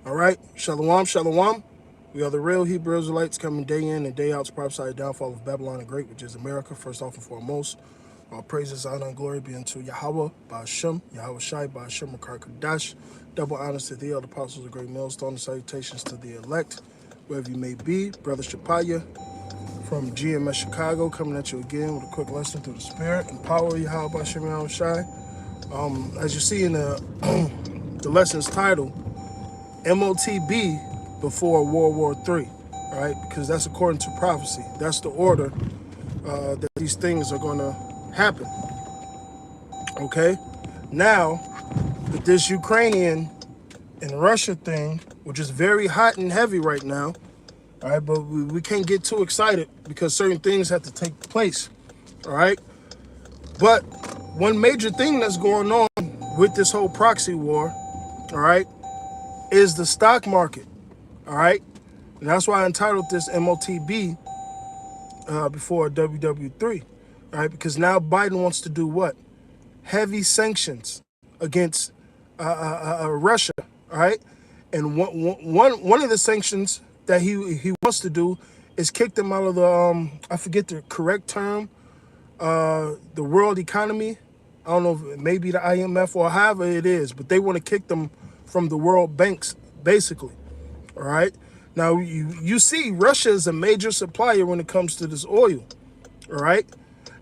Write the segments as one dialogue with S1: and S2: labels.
S1: All right, shalom, shalom. We are the real Hebrew Israelites coming day in and day out to prophesy the downfall of Babylon the Great, which is America, first off and foremost. All praises, honor, and glory be unto Yahweh, Ba'ashem, Yahweh Shai, Ba'ashem, Makar Kadash. Double honors to thee, all the apostles of the great millstone, and salutations to the elect, wherever you may be. Brother Shapaya from GMS Chicago, coming at you again with a quick lesson through the Spirit and power of Yahweh, Ba'ashem, Yahweh Shai. As you see in the lesson's title, Motb Before Ww3, right? Because that's according to prophecy. That's the order that these things are going to happen, okay? Now, with this Ukrainian and Russia thing, which is very hot and heavy right now, all right, but we can't get too excited because certain things have to take place, all right? But one major thing that's going on with this whole proxy war, all right, is the stock market, all right? And that's why I entitled this Motb Before Ww3, all right? Because now Biden wants to do what? Heavy sanctions against Russia, all right? And one of the sanctions that he wants to do is kick them out of the, I forget the correct term, the world economy. I don't know if it may be the IMF or however it is, but they want to kick them from the world banks, basically, all right? Now, you see Russia is a major supplier when it comes to this oil, all right?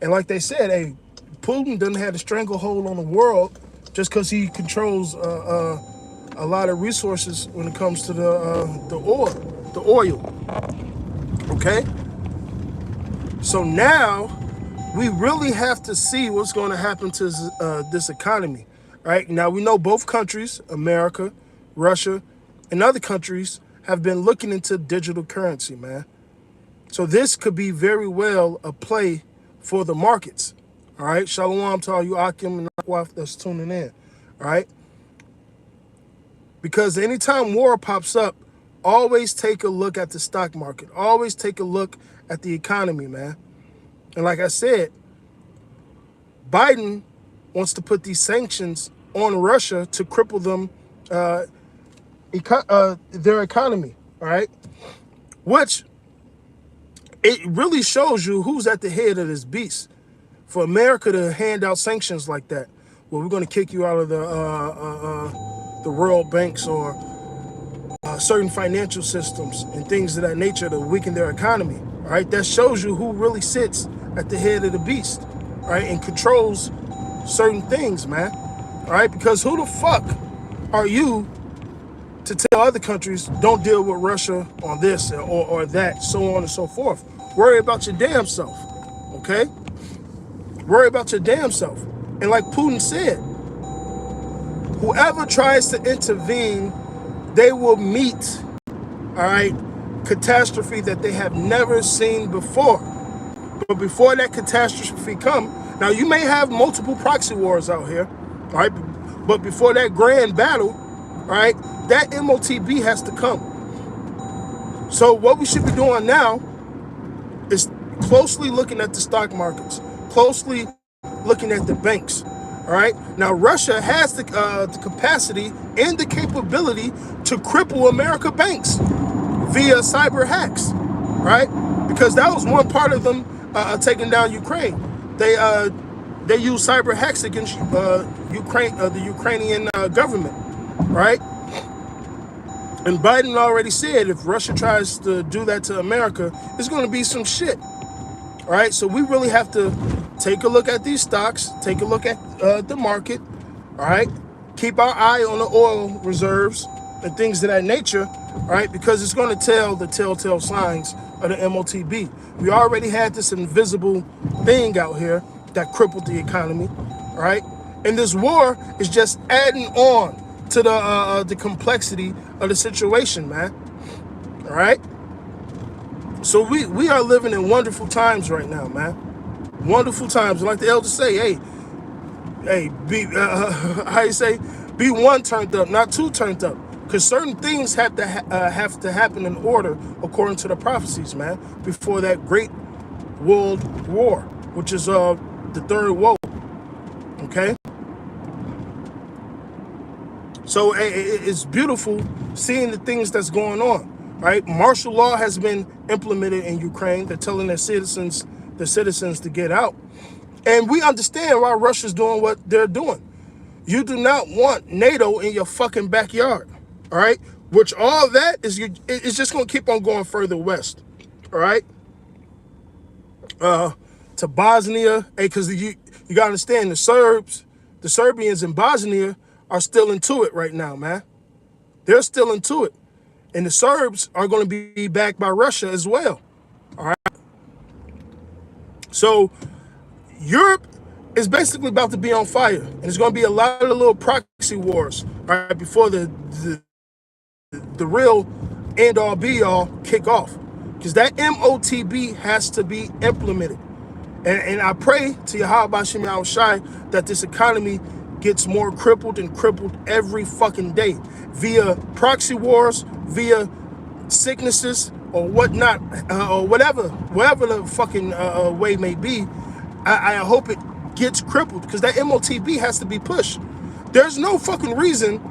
S1: And like they said, hey, Putin doesn't have a stranglehold on the world just because he controls a lot of resources when it comes to the oil, okay? So now we really have to see what's going to happen to this economy. Right now, we know both countries, America, Russia, and other countries, have been looking into digital currency, man. So this could be very well a play for the markets. All right, shalom to all you Akim and Akwaf that's tuning in. All right, because anytime war pops up, always take a look at the stock market. Always take a look at the economy, man. And like I said, Biden wants to put these sanctions on Russia to cripple them, their economy, all right? Which, it really shows you who's at the head of this beast. For America to hand out sanctions like that, well, we're going to kick you out of the world banks or certain financial systems and things of that nature to weaken their economy, all right? That shows you who really sits at the head of the beast, all right, and controls certain things, man. All right, because who the fuck are you to tell other countries don't deal with Russia on this or that, so on and so forth? Worry about your damn self, okay? Worry about your damn self. And like Putin said, whoever tries to intervene, they will meet, all right, catastrophe that they have never seen before. But before that catastrophe come, now you may have multiple proxy wars out here, all right, but before that grand battle, all right, that Motb has to come. So what we should be doing now is closely looking at the stock markets, closely looking at the banks, all right? Now, Russia has the capacity and the capability to cripple America banks via cyber hacks, right? Because that was one part of them taking down Ukraine. They use cyber hacks against Ukraine, the Ukrainian government, right? And Biden already said if Russia tries to do that to America, it's going to be some shit, all right? So we really have to take a look at these stocks, take a look at the market, all right? Keep our eye on the oil reserves and things of that nature, all right? Because it's going to tell the telltale signs of the Motb. We already had this invisible thing out here that crippled the economy, all right? And this war is just adding on to the complexity of the situation, man, all right? So we are living in wonderful times right now, man. Wonderful times. Like the elders say, hey, be, how you say, be one turned up, not two turned up. Because certain things have to happen in order according to the prophecies, man, before that great world war, which is the third woe, okay? So it's beautiful seeing the things that's going on, right? Martial law has been implemented in Ukraine. They're telling the citizens to get out. And we understand why Russia's doing what they're doing. You do not want NATO in your fucking backyard, all right? Which all that is, it's just going to keep on going further west, all right? To Bosnia, because you got to understand the Serbians in Bosnia are still into it right now, man. They're still into it. And the Serbs are going to be backed by Russia as well, all right? So Europe is basically about to be on fire. And there's going to be a lot of little proxy wars, right, before the real end-all be-all kick off. Because that MOTB has to be implemented. And I pray to Yahweh Shem Shai that this economy gets more crippled and crippled every fucking day via proxy wars, via sicknesses or whatnot, or whatever the fucking way may be. I hope it gets crippled because that MOTB has to be pushed. There's no fucking reason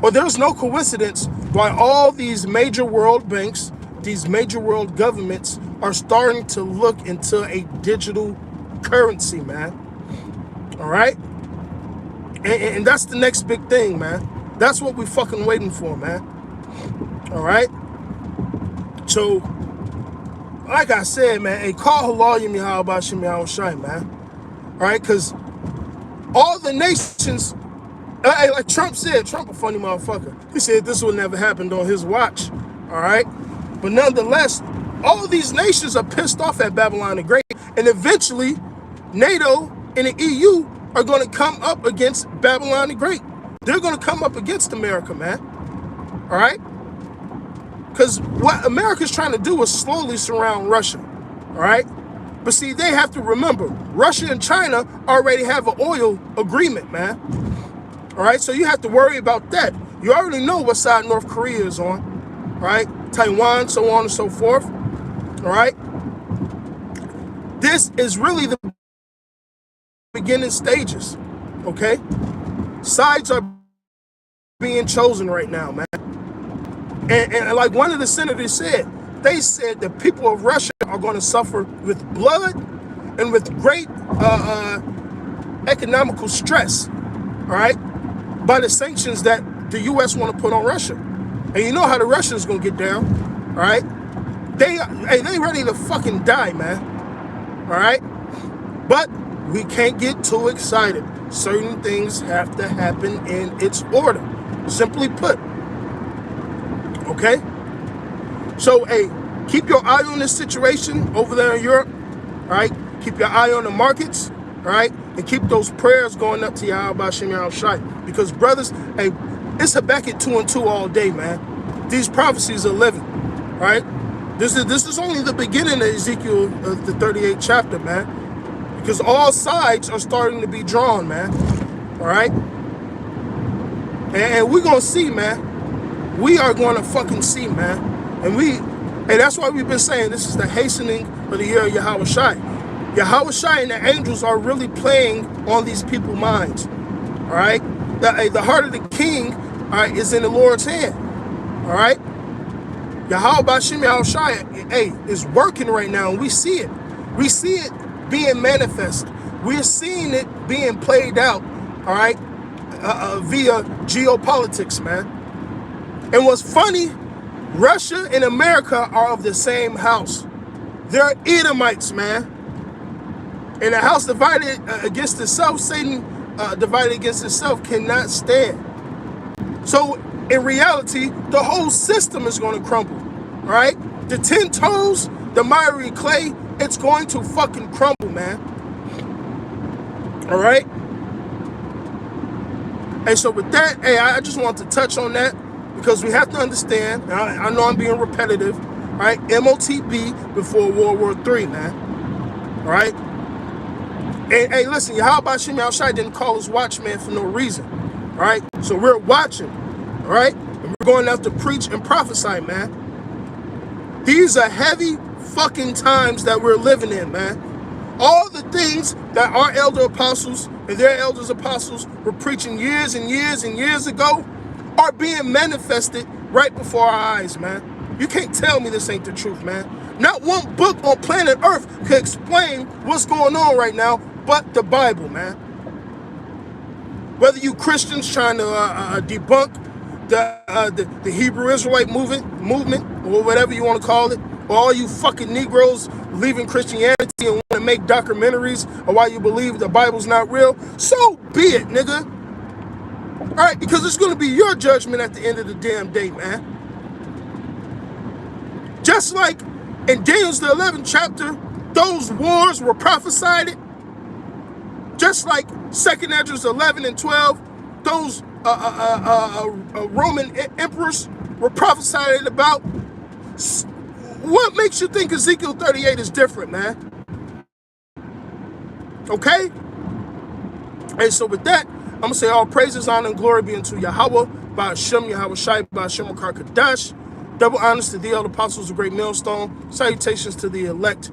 S1: or there's no coincidence why all these major world banks, these major world governments are starting to look into a digital currency, man. All right? And that's the next big thing, man. That's what we fucking waiting for, man. All right? So, like I said, man, hey, call Halalim Yahweh Shem Shai, man. All right? Because all the nations, hey, like Trump said, Trump a funny motherfucker. He said this would never happen on his watch. All right? But nonetheless, all these nations are pissed off at Babylon the Great. And eventually, NATO and the EU are going to come up against Babylon the Great. They're going to come up against America, man. All right? Because what America's trying to do is slowly surround Russia. All right? But see, they have to remember, Russia and China already have an oil agreement, man. All right? So you have to worry about that. You already know what side North Korea is on. Right? Taiwan, so on and so forth. All right? This is really the beginning stages, okay? Sides are being chosen right now, man. And like one of the senators said, they said the people of Russia are going to suffer with blood and with great economical stress, all right, by the sanctions that the U.S. want to put on Russia. And you know how the Russians going to get down, all right? They ready to fucking die, man, all right? But we can't get too excited. Certain things have to happen in its order, simply put. Okay? So, hey, keep your eye on this situation over there in Europe, all right? Keep your eye on the markets, all right? And keep those prayers going up to Yahweh Shem Shai. Because, brothers, hey, it's Habakkuk 2 and 2 all day, man. These prophecies are living, right? This is only the beginning of Ezekiel, the 38th chapter, man. Because all sides are starting to be drawn, man. All right? And we're going to see, man. We are going to fucking see, man. And that's why we've been saying this is the hastening of the year of Yahweh Shai. Yahweh Shai and the angels are really playing on these people's minds. All right? The heart of the king, all right, is in the Lord's hand. All right? Yahweh Shem Shai, hey, is working right now, and we see it. We see it being manifest. We're seeing it being played out, all right, via geopolitics, man. And what's funny, Russia and America are of the same house. They're Edomites, man. And a house divided against itself, Satan divided against itself cannot stand. So in reality, the whole system is going to crumble, all right? The 10 toes, the miry clay, it's going to fucking crumble, man. All right? And so with that, hey, I just want to touch on that because we have to understand, and I know I'm being repetitive, all right? Motb before World War III, man. All right? And hey, listen, Yahweh Shem Shai didn't call us watchmen for no reason, all right? So we're watching, all right? And we're going out to preach and prophesy, man. These are heavy fucking times that we're living in, man. All the things that our elder apostles and their elders apostles were preaching years and years and years ago are being manifested right before our eyes, man. You can't tell me this ain't the truth, man. Not one book on planet Earth can explain what's going on right now but the Bible, man. Whether you Christians trying to debunk the Hebrew Israelite movement, or whatever you want to call it, or all you fucking Negroes leaving Christianity and want to make documentaries of why you believe the Bible's not real, so be it, nigga. All right, because it's going to be your judgment at the end of the damn day, man. Just like in Daniel's the 11th chapter, those wars were prophesied. Just like 2nd Esdras 11 and 12, those Roman emperors were prophesied about. What makes you think Ezekiel 38 is different, man? Okay? Hey, so with that, I'm going to say all praises, honor, and glory be unto Yahweh, by Hashem, Yahweh Shai, by Hashem, Makar Kadash. Double honors to the elder apostles of Great Millstone. Salutations to the elect